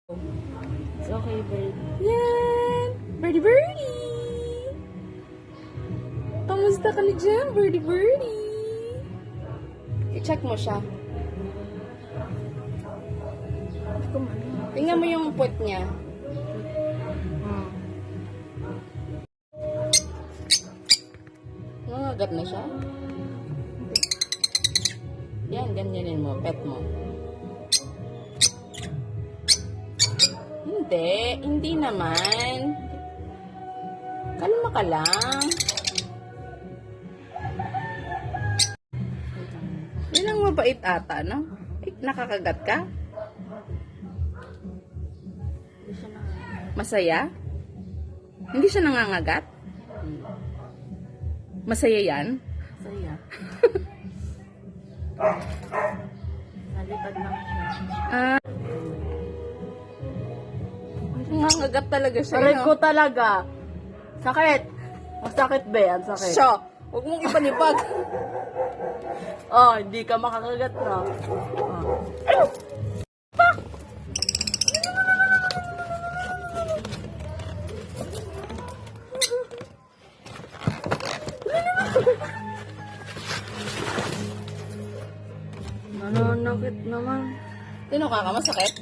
It's okay, bird. Yan! Birdie birdie! Kamusta ka na dyan, birdie birdie? I-check mo siya. Tingnan mo yung pot niya. Nangagat na siya? Yan, ganyanin mo. Pet mo. Hindi naman. Kalma ka lang. Yun ang mabait ata, no? Eh, nakakagat ka? Masaya? Hindi siya nangangagat? Masaya yan? Saya. Nalipad lang siya. Ah, nangangagat talaga siya. Aray no? ko talaga. Sakit. Masakit ba yan? Sakit. Siya, huwag mong ipanipag. Oh, hindi ka makakagat na. Oh. Nananakit naman. Tinuka ka, masakit?